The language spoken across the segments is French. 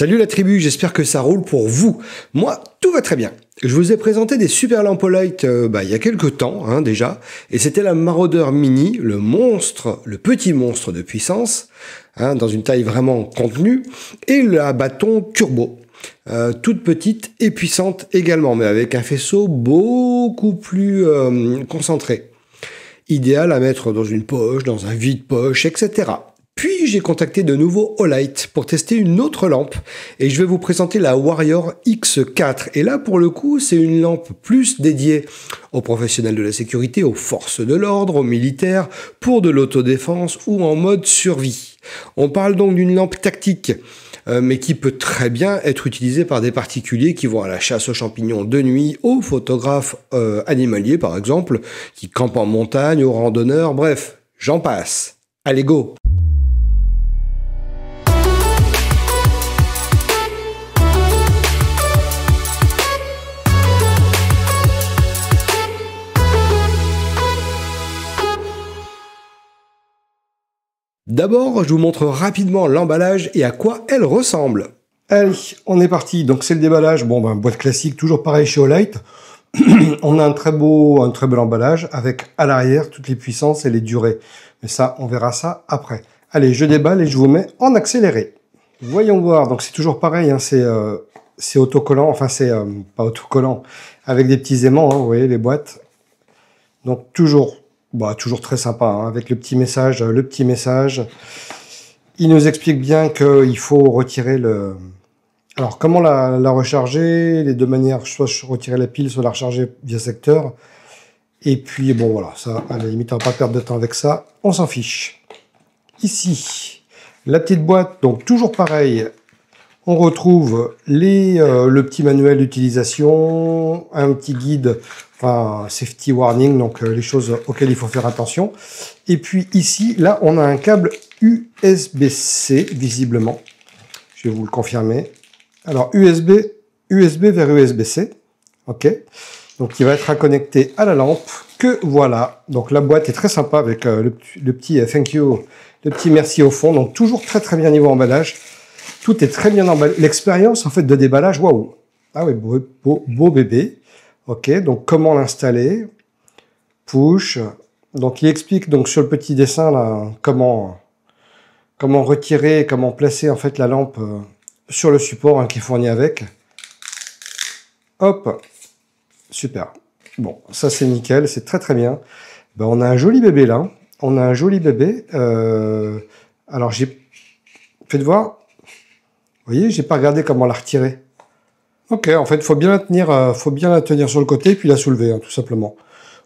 Salut la tribu, j'espère que ça roule pour vous. Moi, tout va très bien. Je vous ai présenté des super lampes Olight il y a quelques temps déjà, et c'était la Marauder Mini, le monstre, le petit monstre de puissance, dans une taille vraiment contenue, et la Bâton Turbo, toute petite et puissante également, mais avec un faisceau beaucoup plus concentré. Idéal à mettre dans une poche, dans un vide-poche, etc. Puis j'ai contacté de nouveau Olight pour tester une autre lampe et je vais vous présenter la Warrior X4. Et là pour le coup c'est une lampe plus dédiée aux professionnels de la sécurité, aux forces de l'ordre, aux militaires, pour de l'autodéfense ou en mode survie. On parle donc d'une lampe tactique mais qui peut très bien être utilisée par des particuliers qui vont à la chasse aux champignons de nuit, aux photographes animaliers par exemple, qui campent en montagne, aux randonneurs, bref, j'en passe. Allez go! D'abord, je vous montre rapidement l'emballage et à quoi elle ressemble. Allez, on est parti. Donc c'est le déballage. Boîte classique, toujours pareil chez Olight. On a un très bel emballage avec à l'arrière toutes les puissances et les durées. Mais ça, on verra ça après. Allez, je déballe et je vous mets en accéléré. Voyons voir. Donc c'est toujours pareil. C'est autocollant. Enfin, c'est pas autocollant. Avec des petits aimants. Vous voyez les boîtes. Donc toujours très sympa, avec le petit message. Il nous explique bien qu'il faut retirer le... Alors, comment la recharger? Les deux manières, soit retirer la pile, soit la recharger via secteur. Et puis, voilà, ça, à la limite, on va pas perdre de temps avec ça. On s'en fiche. Ici, la petite boîte, donc toujours pareil. On retrouve le petit manuel d'utilisation, un petit guide, safety warning, donc les choses auxquelles il faut faire attention. Et puis ici, là, on a un câble USB-C, visiblement. Je vais vous le confirmer. Alors, USB vers USB-C. OK. Donc, il va être connecté à la lampe. Que voilà. Donc, la boîte est très sympa avec le petit thank you, le petit merci au fond. Donc, toujours très, très bien niveau emballage. Tout est très bien emballé. L'expérience, en fait, de déballage, waouh. Ah oui, beau bébé. OK, donc comment l'installer? Push. Donc il explique donc sur le petit dessin là comment retirer, comment placer en fait la lampe sur le support qui est fourni avec. Hop, super. Bon, ça c'est nickel, c'est très très bien. On a un joli bébé là. On a un joli bébé. Alors faites voir. Vous voyez, j'ai pas regardé comment la retirer. Ok, en fait, faut bien la tenir sur le côté, puis la soulever, tout simplement.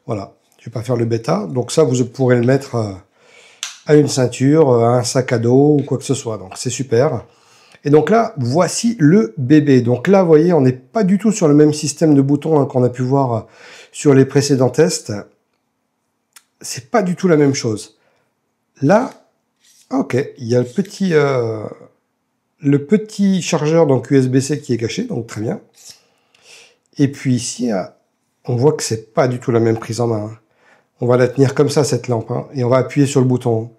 Voilà, je vais pas faire le bêta. Donc ça, vous pourrez le mettre à une ceinture, à un sac à dos, ou quoi que ce soit. Donc c'est super. Et donc là, voici le bébé. Donc là, vous voyez, on n'est pas du tout sur le même système de boutons qu'on a pu voir sur les précédents tests. C'est pas du tout la même chose. Là, ok, il y a le petit chargeur donc USB-C qui est caché, donc très bien. Et puis ici, on voit que c'est pas du tout la même prise en main. On va la tenir comme ça, cette lampe, et on va appuyer sur le bouton.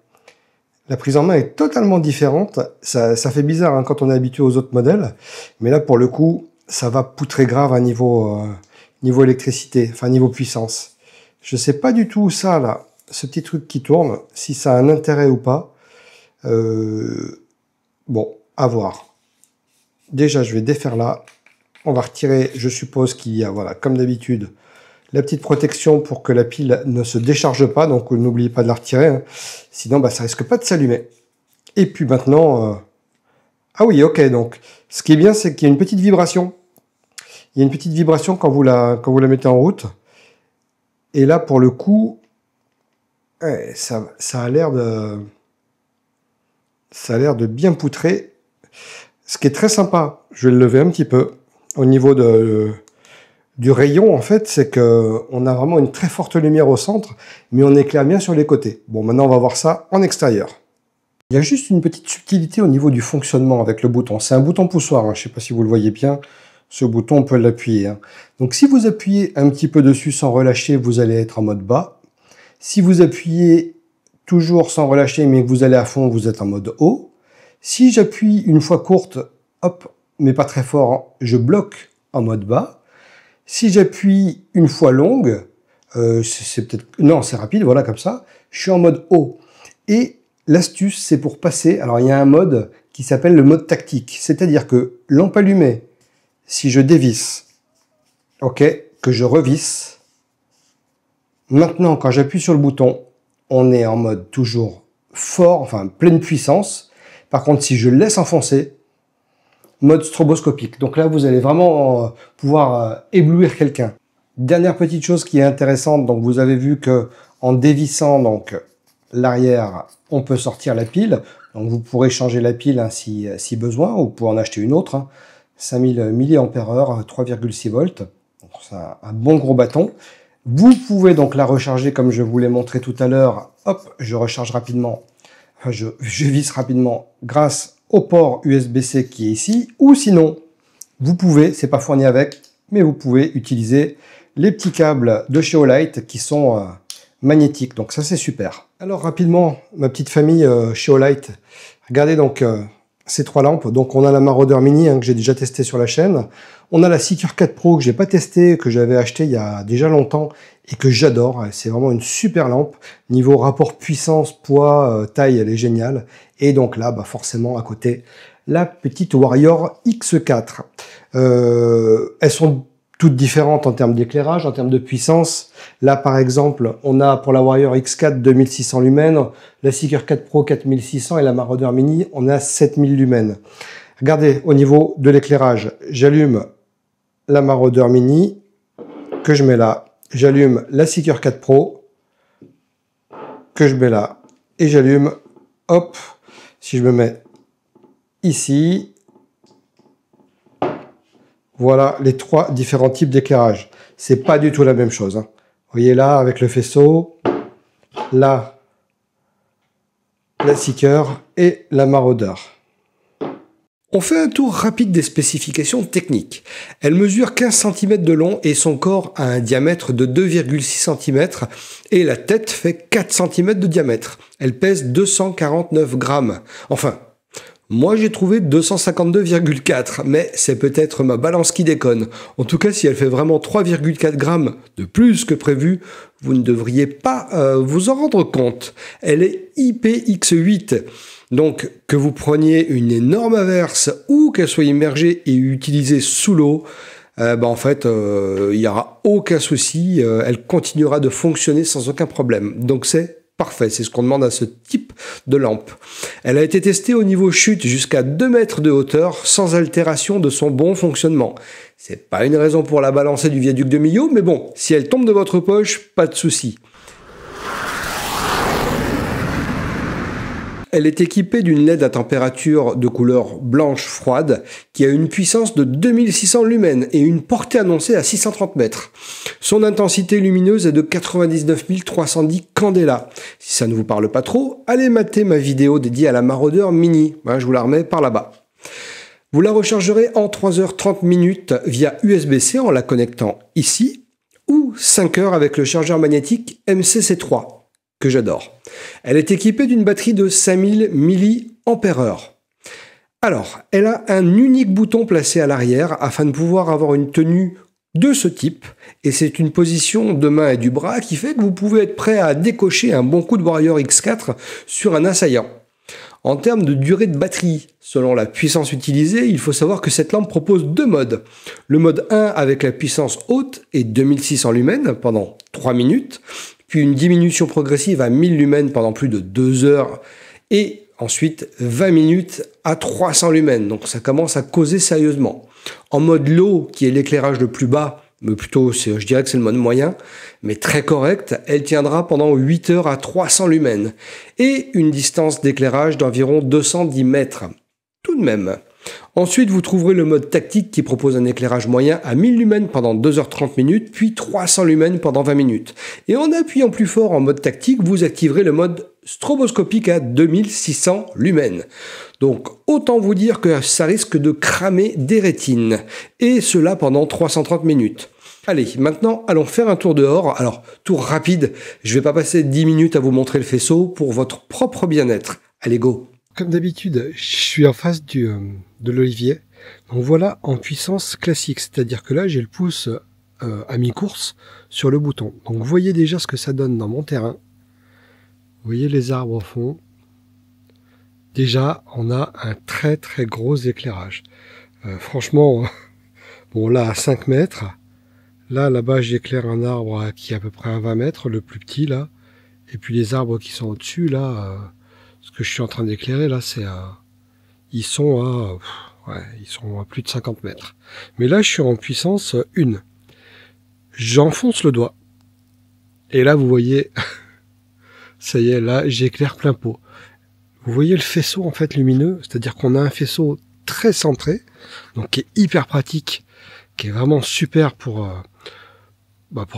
La prise en main est totalement différente. Ça fait bizarre quand on est habitué aux autres modèles. Mais là, pour le coup, ça va poutrer grave à niveau électricité, enfin niveau puissance. Je sais pas du tout où ça, là, ce petit truc qui tourne, si ça a un intérêt ou pas. À voir. Déjà, je vais défaire là. On va retirer, je suppose qu'il y a, voilà, comme d'habitude, la petite protection pour que la pile ne se décharge pas. Donc, n'oubliez pas de la retirer. Sinon, ça risque pas de s'allumer. Et puis maintenant... Ah oui, ok. Donc, ce qui est bien, c'est qu'il y a une petite vibration. Il y a une petite vibration quand vous la mettez en route. Et là, pour le coup, ça a l'air de... Ça a l'air de bien poutrer. Ce qui est très sympa, je vais le lever un petit peu, au niveau du rayon, en fait, c'est qu'on a vraiment une très forte lumière au centre, mais on éclaire bien sur les côtés. Bon, maintenant, on va voir ça en extérieur. Il y a juste une petite subtilité au niveau du fonctionnement avec le bouton. C'est un bouton poussoir, je ne sais pas si vous le voyez bien. Ce bouton, on peut l'appuyer. Donc, si vous appuyez un petit peu dessus sans relâcher, vous allez être en mode bas. Si vous appuyez toujours sans relâcher, mais que vous allez à fond, vous êtes en mode haut. Si j'appuie une fois courte hop, mais pas très fort, hein, je bloque en mode bas. Si j'appuie une fois longue, c'est peut-être... Non, c'est rapide, voilà, comme ça. Je suis en mode haut. Et l'astuce, c'est pour passer... Alors, il y a un mode qui s'appelle le mode tactique. C'est-à-dire que lampe allumée, si je dévisse, ok, que je revisse, maintenant, quand j'appuie sur le bouton, on est en mode toujours fort, enfin, pleine puissance. Par contre, si je laisse enfoncer, mode stroboscopique. Donc là, vous allez vraiment pouvoir éblouir quelqu'un. Dernière petite chose qui est intéressante, donc vous avez vu que en dévissant donc l'arrière, on peut sortir la pile. Donc vous pourrez changer la pile hein, si besoin, ou vous pouvez en acheter une autre. Hein. 5000 mAh, 3,6 volts. C'est un bon gros bâton. Vous pouvez donc la recharger comme je vous l'ai montré tout à l'heure. Hop, je recharge rapidement. Enfin, je visse rapidement grâce au port USB-C qui est ici. Ou sinon, vous pouvez, c'est pas fourni avec, mais vous pouvez utiliser les petits câbles de chez Olight qui sont magnétiques. Donc ça, c'est super. Alors rapidement, ma petite famille chez Olight. Regardez donc ces trois lampes. Donc on a la Marauder Mini hein, que j'ai déjà testé sur la chaîne. On a la Seeker 4 Pro que j'ai pas testé, que j'avais acheté il y a déjà longtemps et que j'adore. C'est vraiment une super lampe. Niveau rapport puissance, poids, taille, elle est géniale. Et donc là, bah forcément à côté, la petite Warrior X4. Elles sont toutes différentes en termes d'éclairage, en termes de puissance. Là, par exemple, on a pour la Warrior X4 2600 lumens, la Seeker 4 Pro 4600 et la Marauder Mini, on a 7000 lumens. Regardez, au niveau de l'éclairage, j'allume la Marauder Mini, que je mets là. J'allume la Seeker 4 Pro, que je mets là. Et j'allume, hop, si je me mets ici, voilà les trois différents types d'éclairage. C'est pas du tout la même chose. Hein. Vous voyez là, avec le faisceau, là, la Seeker et la Marauder. On fait un tour rapide des spécifications techniques. Elle mesure 15 cm de long et son corps a un diamètre de 2,6 cm et la tête fait 4 cm de diamètre. Elle pèse 249 grammes. Enfin, moi j'ai trouvé 252,4, mais c'est peut-être ma balance qui déconne. En tout cas, si elle fait vraiment 3,4 grammes de plus que prévu, vous ne devriez pas vous en rendre compte. Elle est IPX8. Donc, que vous preniez une énorme averse ou qu'elle soit immergée et utilisée sous l'eau, en fait, il n'y aura aucun souci. Elle continuera de fonctionner sans aucun problème. Donc, c'est parfait. C'est ce qu'on demande à ce type de lampe. Elle a été testée au niveau chute jusqu'à 2 mètres de hauteur sans altération de son bon fonctionnement. C'est pas une raison pour la balancer du viaduc de Millau, mais bon, si elle tombe de votre poche, pas de souci. Elle est équipée d'une LED à température de couleur blanche froide qui a une puissance de 2600 lumens et une portée annoncée à 630 mètres. Son intensité lumineuse est de 99 310 candela. Si ça ne vous parle pas trop, allez mater ma vidéo dédiée à la Marauder Mini. Je vous la remets par là-bas. Vous la rechargerez en 3h30 minutes via USB-C en la connectant ici ou 5 heures avec le chargeur magnétique MCC3. Que j'adore. Elle est équipée d'une batterie de 5000 mAh. Alors, elle a un unique bouton placé à l'arrière afin de pouvoir avoir une tenue de ce type, et c'est une position de main et du bras qui fait que vous pouvez être prêt à décocher un bon coup de Warrior X4 sur un assaillant. En termes de durée de batterie, selon la puissance utilisée, il faut savoir que cette lampe propose deux modes. Le mode 1 avec la puissance haute et 2600 lumens pendant 3 minutes, puis une diminution progressive à 1000 lumens pendant plus de 2 heures, et ensuite 20 minutes à 300 lumens. Donc ça commence à causer sérieusement. En mode low, qui est l'éclairage le plus bas, mais plutôt je dirais que c'est le mode moyen, mais très correct, elle tiendra pendant 8 heures à 300 lumens, et une distance d'éclairage d'environ 210 mètres. Tout de même. Ensuite, vous trouverez le mode tactique qui propose un éclairage moyen à 1000 lumens pendant 2h30 minutes, puis 300 lumens pendant 20 minutes. Et en appuyant plus fort en mode tactique, vous activerez le mode stroboscopique à 2600 lumens. Donc, autant vous dire que ça risque de cramer des rétines. Et cela pendant 330 minutes. Allez, maintenant, allons faire un tour dehors. Alors, tour rapide, je ne vais pas passer 10 minutes à vous montrer le faisceau pour votre propre bien-être. Allez, go! Comme d'habitude, je suis en face de l'olivier. Donc voilà en puissance classique, c'est-à-dire que là j'ai le pouce à mi-course sur le bouton. Donc vous voyez déjà ce que ça donne dans mon terrain. Vous voyez les arbres au fond. Déjà on a un très très gros éclairage. Franchement, bon là à 5 mètres, là-bas j'éclaire un arbre qui est à peu près à 20 mètres, le plus petit là. Et puis les arbres qui sont au-dessus là, ce que je suis en train d'éclairer là, c'est ils sont à plus de 50 mètres. Mais là je suis en puissance 1. J'enfonce le doigt. Et là, vous voyez, ça y est, là, j'éclaire plein pot. Vous voyez le faisceau, en fait, lumineux, c'est-à-dire qu'on a un faisceau très centré, donc qui est hyper pratique, qui est vraiment super pour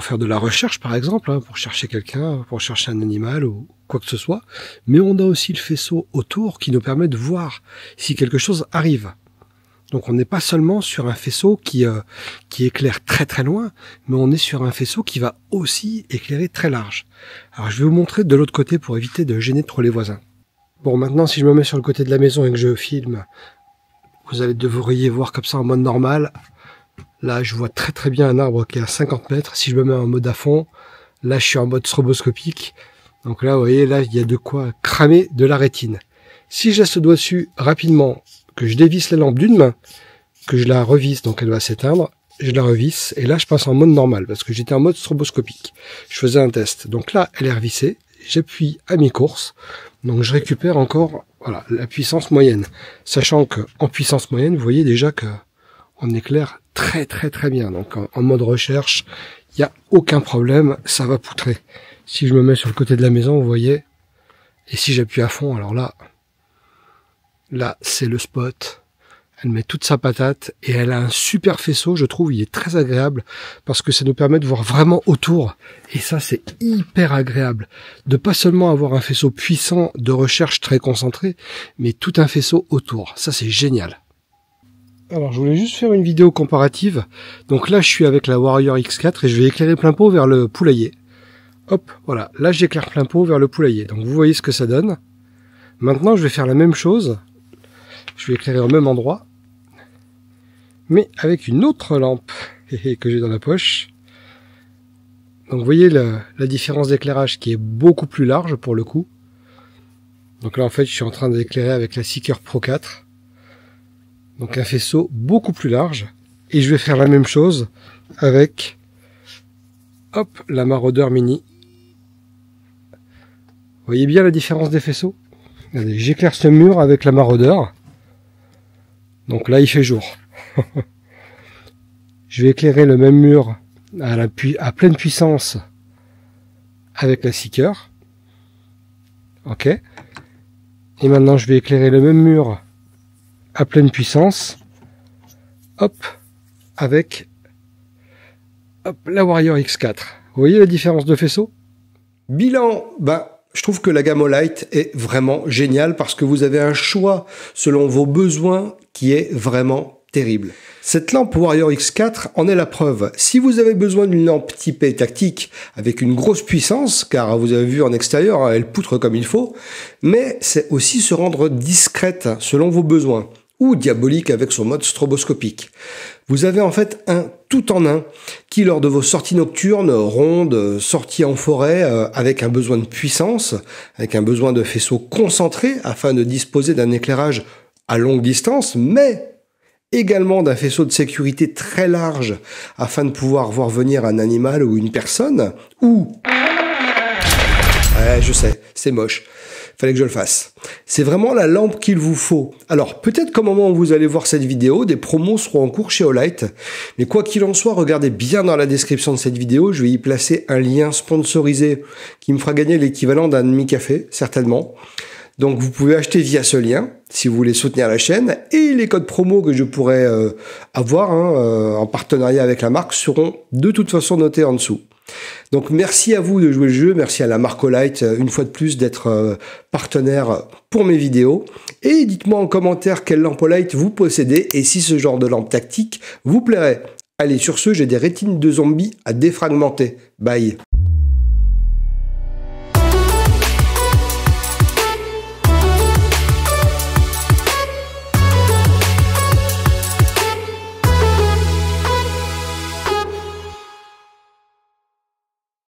faire de la recherche, par exemple, hein, pour chercher quelqu'un, pour chercher un animal ou quoi que ce soit. Mais on a aussi le faisceau autour qui nous permet de voir si quelque chose arrive. Donc on n'est pas seulement sur un faisceau qui éclaire très très loin, mais on est sur un faisceau qui va aussi éclairer très large. Alors je vais vous montrer de l'autre côté pour éviter de gêner trop les voisins. Bon, maintenant si je me mets sur le côté de la maison et que je filme, vous devriez voir comme ça en mode normal. Là je vois très très bien un arbre qui est à 50 mètres. Si je me mets en mode à fond, là je suis en mode stroboscopique. Donc là vous voyez, là il y a de quoi cramer de la rétine. Si je laisse le doigt dessus rapidement, que je dévisse la lampe d'une main, que je la revisse, donc elle va s'éteindre, je la revisse, et là je passe en mode normal, parce que j'étais en mode stroboscopique. Je faisais un test. Donc là, elle est revissée, j'appuie à mi-course, donc je récupère encore voilà, la puissance moyenne. Sachant qu'en puissance moyenne, vous voyez déjà qu'on éclaire très très très bien. Donc en mode recherche, il n'y a aucun problème, ça va poutrer. Si je me mets sur le côté de la maison, vous voyez, et si j'appuie à fond, alors là, c'est le spot. Elle met toute sa patate et elle a un super faisceau, je trouve. Il est très agréable parce que ça nous permet de voir vraiment autour. Et ça, c'est hyper agréable. De pas seulement avoir un faisceau puissant de recherche très concentré, mais tout un faisceau autour. Ça, c'est génial. Alors, je voulais juste faire une vidéo comparative. Donc là, je suis avec la Warrior X4 et je vais éclairer plein pot vers le poulailler. Hop, voilà. Là, j'éclaire plein pot vers le poulailler. Donc, vous voyez ce que ça donne. Maintenant, je vais faire la même chose. Je vais éclairer au même endroit, mais avec une autre lampe que j'ai dans la poche. Donc vous voyez la différence d'éclairage qui est beaucoup plus large pour le coup. Donc là en fait je suis en train d'éclairer avec la Seeker Pro 4. Donc un faisceau beaucoup plus large. Et je vais faire la même chose avec la Marauder Mini. Vous voyez bien la différence des faisceaux? Regardez, j'éclaire ce mur avec la Marauder. Donc là, il fait jour. Je vais éclairer le même mur à pleine puissance avec la Seeker. Ok. Et maintenant, je vais éclairer le même mur à pleine puissance. Avec la Warrior X4. Vous voyez la différence de faisceau? Bilan, je trouve que la gamme Olight est vraiment géniale parce que vous avez un choix selon vos besoins qui est vraiment terrible. Cette lampe Warrior X4 en est la preuve. Si vous avez besoin d'une lampe typée tactique avec une grosse puissance, car vous avez vu en extérieur, elle poutre comme il faut, mais c'est aussi se rendre discrète selon vos besoins, ou diabolique avec son mode stroboscopique. Vous avez en fait un tout en un qui, lors de vos sorties nocturnes, rondes, sorties en forêt, avec un besoin de puissance, avec un besoin de faisceau concentré afin de disposer d'un éclairage à longue distance, mais également d'un faisceau de sécurité très large afin de pouvoir voir venir un animal ou une personne, ou... Ouais, je sais, c'est moche. Fallait que je le fasse. C'est vraiment la lampe qu'il vous faut. Alors, peut-être qu'au moment où vous allez voir cette vidéo, des promos seront en cours chez Olight. Mais quoi qu'il en soit, regardez bien dans la description de cette vidéo, je vais y placer un lien sponsorisé qui me fera gagner l'équivalent d'un demi-café, certainement. Donc, vous pouvez acheter via ce lien, si vous voulez soutenir la chaîne. Et les codes promo que je pourrais avoir en partenariat avec la marque seront de toute façon notés en dessous. Donc merci à vous de jouer le jeu, merci à la marque Olight une fois de plus d'être partenaire pour mes vidéos. Et dites-moi en commentaire quelle lampe Olight vous possédez et si ce genre de lampe tactique vous plairait. Allez, sur ce, j'ai des rétines de zombies à défragmenter. Bye.